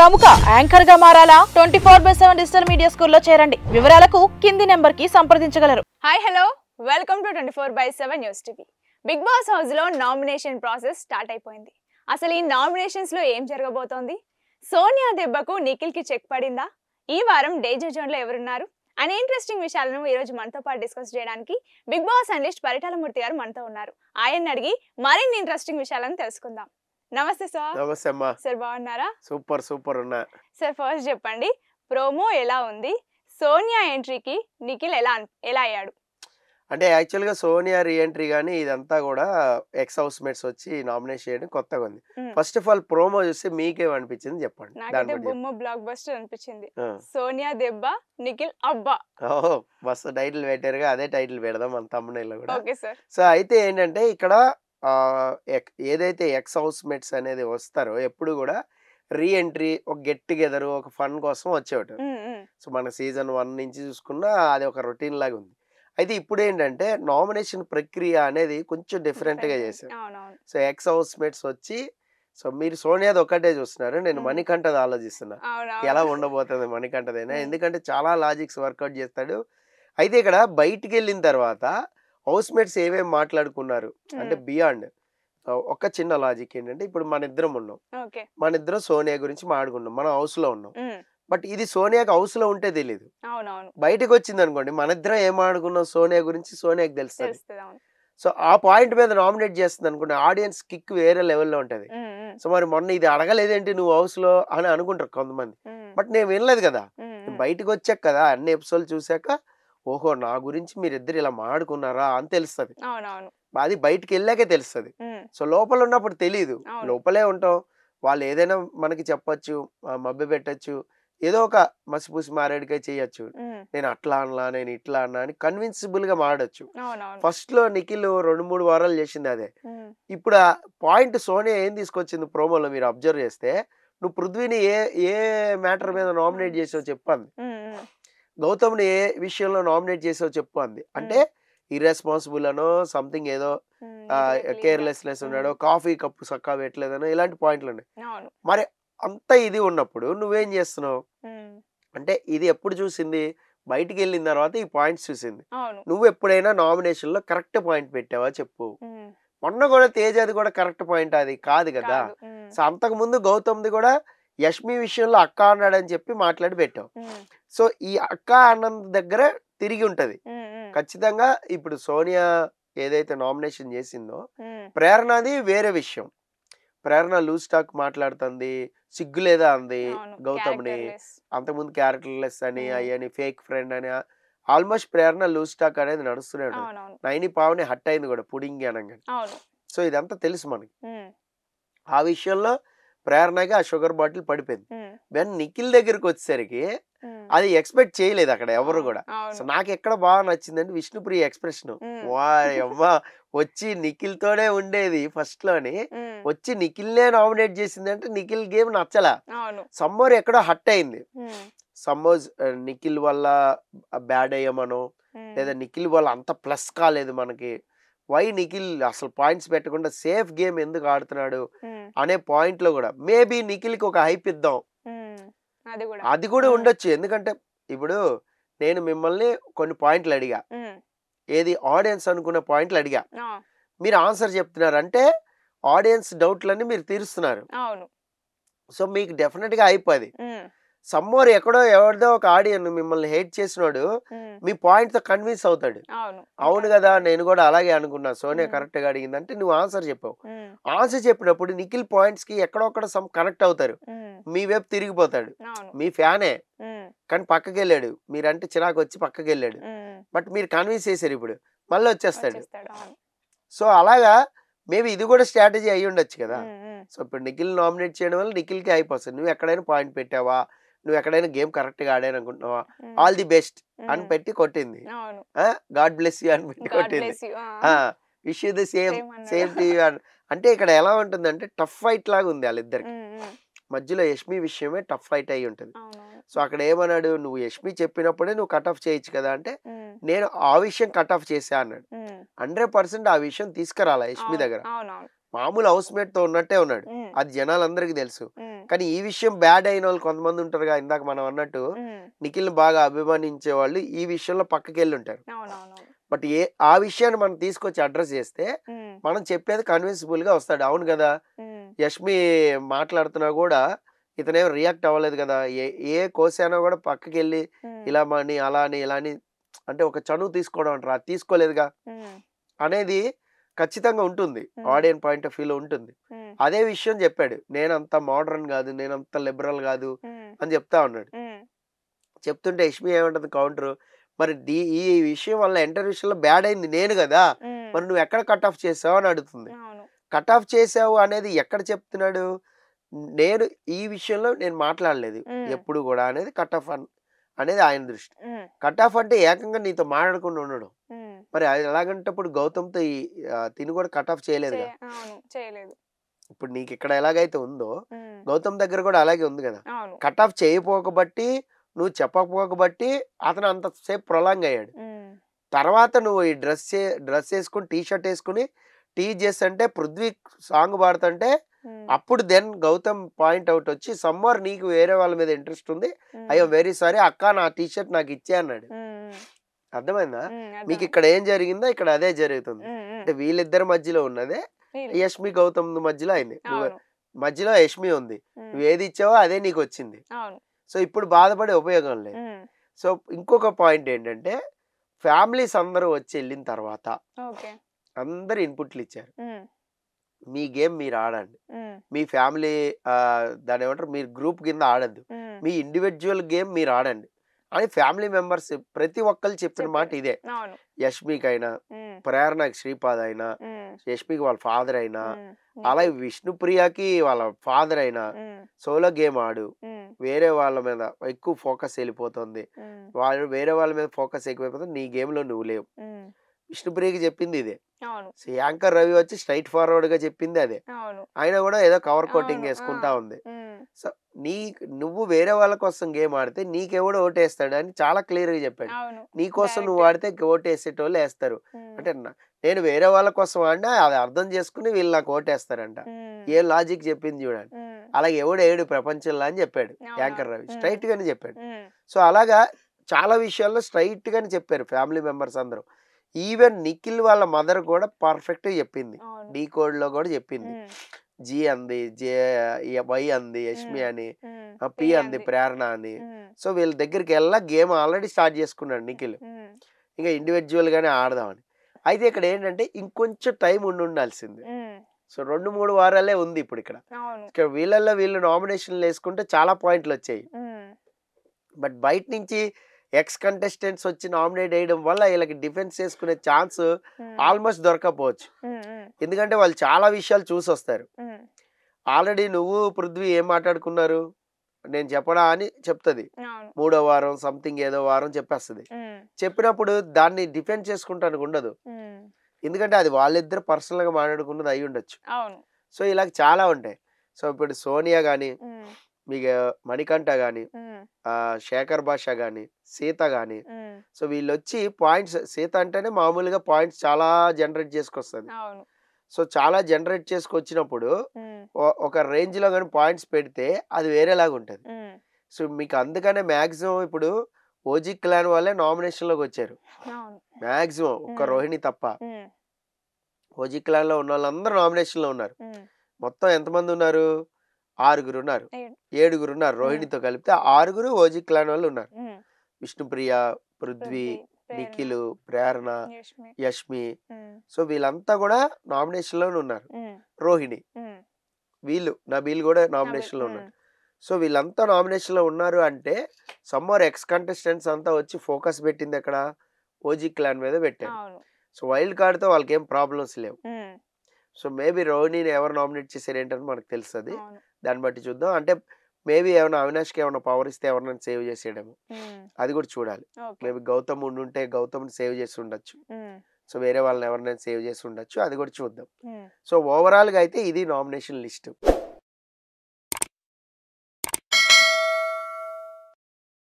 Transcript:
ప్రముఖ యాంకర్ గా మారాలా 24/7 digital media స్కూల్లో చేరండి. వివరాలకు కింది నెంబర్ కి సంప్రదించగలరు. Hi hello welcome to 24/7 news TV. Big boss house లో నామినేషన్ ప్రాసెస్ స్టార్ట్ అయిపోయింది. అసలు ఈ నామినేషన్స్ లో ఏం జరగబోతోంది? సోనియా దెబ్బకు నిఖిల్ కి చెక్ పడిందా? ఈ వారం డేంజర్ జోన్ లో ఎవరున్నారు అనే ఇంట్రెస్టింగ్ విషయాలను ఈ రోజు మనతో పాటు డిస్కస్ చేయడానికి బిగ్ బాస్ అనలిస్ట్ పరిటాలమూర్తి గారు మనతో ఉన్నారు. ఆయన అడిగి మరిన్ని ఇంట్రెస్టింగ్ విషయాలను తెలుసుకుందాం. నమస్తే సార్. నమస్తే అమ్మా. సార్ బాగున్నారా? సూపర్ ఉన్నా. సార్ ఫస్ట్ చెప్పండి, ప్రోమో ఎలా ఉంది? సోనియా ఎంట్రీకి నిఖిల్ ఎలా అయ్యాడు? అంటే యాక్చువల్గా సోనియా రీఎంట్రీ కానీ ఇదంతా కూడా ఎక్స్ హౌస్ మేట్స్ వచ్చి నామినేట్ చేయడం కొత్తగా ఉంది. ఫస్ట్ ఆఫ్ ఆల్ ప్రోమో చూస్తే మీకేమనిపించింది చెప్పండి. నాకైతే బొమ్మ బ్లాక్ బస్టర్ అనిపించింది. సోనియా దెబ్బ, నిఖిల్ అబ్బా. ఓహో, బస్ టైటిల్ పెట్టారుగా, అదే టైటిల్ పెడదాం మన తమ్ముళ్ళలో కూడా. Okay sir. సో అయితే ఏంటంటే ఇక్కడ ఏదైతే ఎక్స్ హౌస్ మేట్స్ అనేది వస్తారో ఎప్పుడు కూడా రీఎంట్రీ, ఒక గెట్ టుగెదర్, ఒక ఫన్ కోసం వచ్చేవాడు. సో మన సీజన్ 1 నుంచి చూసుకున్నా అది ఒక రొటీన్ లాగా ఉంది. అయితే ఇప్పుడు ఏంటంటే నామినేషన్ ప్రక్రియ అనేది కొంచెం డిఫరెంట్గా చేశారు. సో ఎక్స్ హౌస్ మేట్స్ వచ్చి, సో మీరు సోనియాది ఒక్కటే చూస్తున్నారు, నేను మణికంఠది ఆలోచిస్తున్నా ఎలా ఉండబోతుంది మణికంఠదైనా, ఎందుకంటే చాలా లాజిక్స్ వర్కౌట్ చేస్తాడు. అయితే ఇక్కడ బయటికి వెళ్ళిన తర్వాత హౌస్ మేట్స్ ఏమేమి మాట్లాడుకున్నారు అంటే బియాండ్ ఒక చిన్న లాజిక్ ఏంటంటే, ఇప్పుడు మన ఇద్దరం ఉన్నాం, మన ఇద్దరం సోనియా గురించి మాట్లాడుకున్నాం, మనం హౌస్ లో ఉన్నాం. బట్ ఇది సోనియాకి హౌస్ లో ఉంటే తెలియదు, బయటకు వచ్చింది అనుకోండి మన ఇద్దరం ఏం ఆడుకున్నాం సోనియా గురించి సోనియాకి తెలుస్తుంది. సో ఆ పాయింట్ మీద నామినేట్ చేస్తుంది అనుకోండి, ఆడియన్స్ కిక్ వేరే లెవెల్లో ఉంటది. సో మరి మొన్న ఇది అడగలేదేంటి నువ్వు హౌస్ లో అని అనుకుంటారు కొంతమంది. బట్ నేను వినలేదు కదా, బయటకు వచ్చాక కదా అన్ని ఎపిసోడ్లు చూసాక ఓహో నా గురించి మీరిద్దరు ఇలా మాడుకున్నారా అని తెలుస్తుంది. అది బయటికి వెళ్ళాకే తెలుస్తుంది. సో లోపల ఉన్నప్పుడు తెలీదు, లోపలే ఉంటాం. వాళ్ళు ఏదైనా మనకి చెప్పచ్చు, మభ్య పెట్టచ్చు, ఏదో ఒక మసిపూసి మారేడుగా చేయొచ్చు, నేను అట్లా అన్నా నేను ఇట్లా అన్నా అని కన్విన్సిబుల్ గా మాడచ్చు. ఫస్ట్ లో నిఖిల్ 2-3 వారాలు చేసింది అదే. ఇప్పుడు ఆ పాయింట్ సోనియా ఏం తీసుకొచ్చింది ప్రోమోలో మీరు అబ్జర్వ్ చేస్తే, నువ్వు పృథ్వీని ఏ మ్యాటర్ మీద నామినేట్ చేసావు చెప్పండి, గౌతమ్ని ఏ విషయంలో నామినేట్ చేసావు చెప్పు అంది. అంటే ఇర్రెస్పాన్సిబుల్ అనో సంథింగ్ ఏదో కేర్లెస్నెస్ ఉన్నాడో, కాఫీ కప్పు సక్కా పెట్టలేదనో, ఇలాంటి పాయింట్లు ఉన్నాయి. మరి అంత ఇది ఉన్నప్పుడు నువ్వేం చేస్తున్నావు అంటే, ఇది ఎప్పుడు చూసింది బయటికి వెళ్ళిన తర్వాత ఈ పాయింట్స్ చూసింది. నువ్వు ఎప్పుడైనా నామినేషన్ లో కరెక్ట్ పాయింట్ పెట్టావా చెప్పు. మొన్న కూడా తేజది కూడా కరెక్ట్ పాయింట్ అది కాదు కదా. సో అంతకు ముందు గౌతమ్ది కూడా యష్మి విషయంలో అక్క అన్నాడని చెప్పి మాట్లాడి పెట్టావు. సో ఈ అక్క అన్నంత దగ్గర తిరిగి ఉంటది ఖచ్చితంగా. ఇప్పుడు సోనియా ఏదైతే నామినేషన్ చేసిందో, ప్రేరణది వేరే విషయం. ప్రేరణ లూజ్ టాక్ మాట్లాడుతుంది, సిగ్గు లేదా అంది గౌతమ్ని, అంతకుముందు క్యారెక్టర్లెస్ అని అయ్యని ఫేక్ ఫ్రెండ్ అని ఆల్మోస్ట్ ప్రేరణ లూజ్ టాక్ అనేది నడుస్తున్నాడు. నైని పావని హట్ అయింది కూడా పుడింగి అనగా. సో ఇదంతా తెలుసు మనకి. ఆ విషయంలో ప్రేరణగా ఆ షుగర్ బాటిల్ పడిపోయింది. దెన్ నిఖిల్ దగ్గరికి వచ్చేసరికి అది ఎక్స్పెక్ట్ చేయలేదు అక్కడ ఎవరు కూడా. సో నాకు ఎక్కడ బాగా నచ్చిందంటే విష్ణుప్రియ ఎక్స్ప్రెషన్, వాయమ్మా వచ్చి నిఖిల్ తోనే ఉండేది ఫస్ట్ లోని, వచ్చి నిఖిల్నే నామినేట్ చేసింది అంటే నిఖిల్ గేమ్ నచ్చలా. సమ్మోర్ ఎక్కడో హట్ అయింది. సమ్మోజ్ నిఖిల్ వల్ల బ్యాడ్ అయ్యామనో, లేదా నిఖిల్ వల్ల అంత ప్లస్ కాలేదు మనకి, వై నిఖిల్ అసలు పాయింట్స్ పెట్టకుండా సేఫ్ గేమ్ ఎందుకు ఆడుతున్నాడు అనే పాయింట్ లో కూడా మేబీ నిఖిల్ కి ఒక హైప్ ఇద్దాం, అది కూడా ఉండొచ్చు. ఎందుకంటే ఇప్పుడు నేను మిమ్మల్ని కొన్ని పాయింట్లు అడిగా, ఏది ఆడియన్స్ అనుకున్న పాయింట్లు అడిగా, మీరు ఆన్సర్ చెప్తున్నారు అంటే ఆడియన్స్ డౌట్లన్నీ మీరు తీరుస్తున్నారు. సో మీకు డెఫినెట్ గా అయిపోది. సమ్మోర్ ఎక్కడో ఎవరిదో ఒక ఆడియన్ మిమ్మల్ని హేట్ చేసినాడు మీ పాయింట్ తో కన్విన్స్ అవుతాడు. అవును కదా నేను కూడా అలాగే అనుకున్నా, సోనియా కరెక్ట్ గా అడిగిందంటే నువ్వు ఆన్సర్ చెప్పావు. ఆన్సర్ చెప్పినప్పుడు నిఖిల్ పాయింట్స్ కి ఎక్కడొక్కడ సమ్ కనెక్ట్ అవుతారు, మీ వైపు తిరిగిపోతాడు. మీ ఫ్యానే కానీ పక్కకి వెళ్ళాడు, మీరంటే చిరాకు వచ్చి పక్కకి వెళ్ళాడు, బట్ మీరు కన్విన్స్ చేశారు, ఇప్పుడు మళ్ళీ వచ్చేస్తాడు. సో అలాగా మేబీ ఇది కూడా స్ట్రాటజీ అయ్యి ఉండొచ్చు కదా. సో ఇప్పుడు నిఖిల్ నామినేట్ చేయడం వల్ల నిఖిల్ కి అయిపోతుంది. నువ్వు ఎక్కడైనా పాయింట్ పెట్టావా, నువ్వు ఎక్కడైనా గేమ్ కరెక్ట్ గా ఆడాను అనుకుంటున్నావా, ఆల్ ది బెస్ట్ అని పెట్టి కొట్టింది, గాడ్ బ్లెస్ యూ అని పెట్టి కొట్టింది, wish you the same to you అంటే ఇక్కడ ఎలా ఉంటుందంటే టఫ్ ఫైట్ లాగా ఉంది వాళ్ళిద్దరికి మధ్యలో. యష్మి విషయమే టఫ్ ఫైట్ అయి ఉంటుంది. సో అక్కడ ఏమన్నాడు, నువ్వు యష్మి చెప్పినప్పుడే నువ్వు కట్ ఆఫ్ చేయొచ్చు కదా అంటే, నేను ఆ విషయం కట్ ఆఫ్ చేసా అన్నాడు. 100% ఆ విషయం తీసుకురాలా యష్మి దగ్గర. మామూలు హౌస్ మేట్ తో ఉన్నట్టే ఉన్నాడు, అది జనాలందరికీ తెలుసు. కానీ ఈ విషయం బ్యాడ్ అయిన వాళ్ళు కొంతమంది ఉంటారుగా, ఇందాక మనం అన్నట్టు నిఖిల్ బాగా అభిమానించే వాళ్ళు ఈ విషయంలో పక్కకి వెళ్ళి ఉంటారు. బట్ ఆ విషయాన్ని మనం తీసుకొచ్చి అడ్రస్ చేస్తే మనం చెప్పేది కన్విన్సిబుల్ గా వస్తాడు. అవును కదా, యష్మి మాట్లాడుతున్నా కూడా ఇతనేం రియాక్ట్ అవ్వలేదు కదా, ఏ కోసానో కూడా పక్కకి వెళ్ళి ఇలా అని అలా అని ఇలా అని అంటే ఒక చనువు తీసుకోవడం అంటారు, అది తీసుకోలేదుగా అనేది ఖచ్చితంగా ఉంటుంది, ఆడియన్ పాయింట్ ఆఫ్ వ్యూలో ఉంటుంది. అదే విషయం చెప్పాడు, నేనంత మోడర్న్ కాదు, నేనంత లిబరల్ కాదు అని చెప్తా ఉన్నాడు. చెప్తుంటే యష్మి ఏమంటుంది కౌంటర్, మరి ఈ విషయం వల్ల ఎంటర్ విషయంలో బ్యాడ్ అయింది నేను కదా, మరి నువ్వు ఎక్కడ కట్ ఆఫ్ చేసావు అని అడుగుతుంది. కట్ ఆఫ్ చేసావు అనేది ఎక్కడ చెప్తున్నాడు, నేను ఈ విషయంలో నేను మాట్లాడలేదు ఎప్పుడు కూడా అనేది కట్ ఆఫ్ అనేది ఆయన దృష్టి. కట్ ఆఫ్ అంటే ఏకంగా నీతో మాట్లాడకుండా ఉండడం. మరి అది ఎలాగంటప్పుడు గౌతమ్తో తిని కూడా కట్ ఆఫ్ చేయలేదు. ఇప్పుడు నీకు ఇక్కడ ఎలాగైతే ఉందో గౌతమ్ దగ్గర కూడా అలాగే ఉంది కదా. కట్ ఆఫ్ చేయకపోకబట్టి, నువ్వు చెప్పకపోకబట్టి అతను అంతసేపు ప్రొలాంగ్ అయ్యాడు. తర్వాత నువ్వు ఈ డ్రెస్ వేసుకుని టీ షర్ట్ వేసుకుని టీజ్ చేస్తుంటే పృథ్వీ సాంగ్ పాడుతుంటే అప్పుడు దెన్ గౌతమ్ పాయింట్ అవుట్ వచ్చి సమ్మర్ నీకు వేరే వాళ్ళ మీద ఇంట్రెస్ట్ ఉంది, అయ్యో వెరీ సారీ అక్క నా టీ షర్ట్ నాకు ఇచ్చే అన్నాడు. అర్థమైందా మీకు? ఇక్కడ ఏం జరిగిందో ఇక్కడ అదే జరుగుతుంది. అంటే వీళ్ళిద్దరి మధ్యలో ఉన్నదే యష్మి గౌతమ్ మధ్యలో అయింది. మధ్యలో యష్మి ఉంది, నువ్వు ఏది ఇచ్చావో అదే నీకు వచ్చింది. సో ఇప్పుడు బాధపడే ఉపయోగం లేదు. సో ఇంకొక పాయింట్ ఏంటంటే ఫ్యామిలీస్ అందరూ వచ్చి వెళ్ళిన తర్వాత అందరు ఇన్పుట్లు ఇచ్చారు, మీ గేమ్ మీరు ఆడండి, మీ ఫ్యామిలీ దాని ఏమంటారు మీరు గ్రూప్ కింద ఆడద్దు, మీ ఇండివిజువల్ గేమ్ మీరు ఆడండి అని ఫ్యామిలీ మెంబర్స్ ప్రతి ఒక్కరు చెప్పిన మాట ఇదే. యష్మికైనా, ప్రేరణకి శ్రీపాద్ అయినా, యష్మికి వాళ్ళ ఫాదర్ అయినా, అలాగే విష్ణుప్రియకి వాళ్ళ ఫాదర్ అయినా సోలో గేమ్ ఆడు, వేరే వాళ్ళ మీద ఎక్కువ ఫోకస్ వెళ్ళిపోతుంది, వాళ్ళు వేరే వాళ్ళ మీద ఫోకస్ ఎక్కువైపోతుంది, నీ గేమ్ లో నువ్వు లేవు. విష్ణుప్రియకి చెప్పింది ఇదే. యాంకర్ రవి వచ్చి స్ట్రైట్ ఫార్వర్డ్ గా చెప్పింది అదే. ఆయన కూడా ఏదో కవర్ కోటింగ్ వేసుకుంటా ఉంది. సో నువ్వు వేరే వాళ్ళ కోసం గేమ్ ఆడితే నీకెవడో ఓటేస్తాడు అని చాలా క్లియర్ గా చెప్పాడు. నీ కోసం నువ్వు ఆడితే ఓటేసేటోళ్ళు వేస్తారు అంటే నేను వేరే వాళ్ళ కోసం ఆడినా అది అర్థం చేసుకుని వీళ్ళు నాకు ఓటేస్తారంట. ఏ లాజిక్ చెప్పింది చూడండి. అలాగే ఎవడు ప్రపంచంలో అని చెప్పాడు యాంకర్ రవి, స్ట్రైట్ గానే చెప్పాడు. సో అలాగా చాలా విషయాల్లో స్ట్రైట్ గానే చెప్పారు ఫ్యామిలీ మెంబర్స్ అందరూ. ఈవెన్ నిఖిల్ వాళ్ళ మదర్ కూడా పర్ఫెక్ట్ చెప్పింది, డీ కోడ్ లో కూడా చెప్పింది. జీ అంది, వై అంది యష్మి అని, పి అంది ప్రేరణ అని. సో వీళ్ళ దగ్గరికి వెళ్ళా గేమ్ ఆల్రెడీ స్టార్ట్ చేసుకున్నాడు నిఖిల్, ఇంకా ఇండివిజువల్ గానే ఆడదామని. అయితే ఇక్కడ ఏంటంటే ఇంకొంచెం టైం ఉండాల్సింది. సో 2-3 వారాలే ఉంది ఇప్పుడు. ఇక్కడ వీళ్ళల్లో వీళ్ళు నామినేషన్లు వేసుకుంటే చాలా పాయింట్లు వచ్చాయి. బట్ బయట నుంచి ఎక్స్ కంటెస్టెంట్స్ వచ్చి నామినేట్ చేయడం వల్ల వీళ్ళకి డిఫెన్స్ చేసుకునే ఛాన్స్ ఆల్మోస్ట్ దొరకపోవచ్చు. ఎందుకంటే వాళ్ళు చాలా విషయాలు చూసి వస్తారు. ఆల్రెడీ నువ్వు పృథ్వీ ఏం మాట్లాడుకున్నారు నేను చెప్పడా అని చెప్తుంది, 3వ వారం సంథింగ్ ఏదో వారం చెప్పేస్తుంది. చెప్పినప్పుడు దాన్ని డిఫెండ్ చేసుకుంటానికి ఉండదు, ఎందుకంటే అది వాళ్ళిద్దరు పర్సనల్ గా మాట్లాడుకున్నది అయి ఉండొచ్చు. సో ఇలా చాలా ఉంటాయి. సో ఇప్పుడు సోనియా గాని, మీకు మణికంఠ గాని, శేఖర్ భాష గాని, సీత గాని, సో వీళ్ళు వచ్చి పాయింట్స్, సీత అంటేనే మామూలుగా పాయింట్స్ చాలా జనరేట్ చేసుకొస్తుంది. సో చాలా జనరేట్ చేసుకొచ్చినప్పుడు ఒక రేంజ్ లో కానీ పాయింట్స్ పెడితే అది వేరేలాగా ఉంటది. సో మీకు అందుకనే మాక్సిమం ఇప్పుడు ఓజీ క్లాన్ వాళ్ళే నామినేషన్ లోకి వచ్చారు మాక్సిమం, ఒక్క రోహిణి తప్ప. ఓజీ క్లాన్ లో ఉన్న వాళ్ళందరూ నామినేషన్ లో ఉన్నారు. మొత్తం ఎంతమంది ఉన్నారు? 6 ఉన్నారు, 7 ఉన్నారు రోహిణితో కలిపితే 6 ఓజీ క్లాన్ వాళ్ళు ఉన్నారు. విష్ణుప్రియ, పృథ్వీ, నిఖిల్, ప్రేరణ, యష్మి. సో వీళ్ళంతా కూడా నామినేషన్ లోనే ఉన్నారు. రోహిణి, నబీల్ కూడా నామినేషన్ లో ఉన్నారు. సో వీళ్ళంతా నామినేషన్ లో ఉన్నారు అంటే సమ్మర్ ఎక్స్ కంటెస్టెంట్స్ అంతా వచ్చి ఫోకస్ పెట్టింది ఎక్కడ? ఓజీ క్లాన్ మీద పెట్టారు. సో వైల్డ్ కార్డ్ తో వాళ్ళకి ఏం ప్రాబ్లమ్స్ లేవు. సో మేబీ రోహిణిని ఎవరు నామినేట్ చేశారు ఏంటని మనకు తెలుస్తుంది, దాన్ని బట్టి చూద్దాం. అంటే మేబీ ఏమైనా అవినాష్కి ఏమైనా పవర్ ఇస్తే ఎవరినైనా సేవ్ చేసేయడము, అది కూడా చూడాలి. మేబీ గౌతమ్ ఉండుంటే గౌతమ్ని సేవ్ చేసి ఉండొచ్చు, సో వేరే వాళ్ళని ఎవరినైనా సేవ్ చేసి ఉండొచ్చు, అది కూడా చూద్దాం. సో ఓవరాల్ గా అయితే ఇది నామినేషన్ లిస్ట్.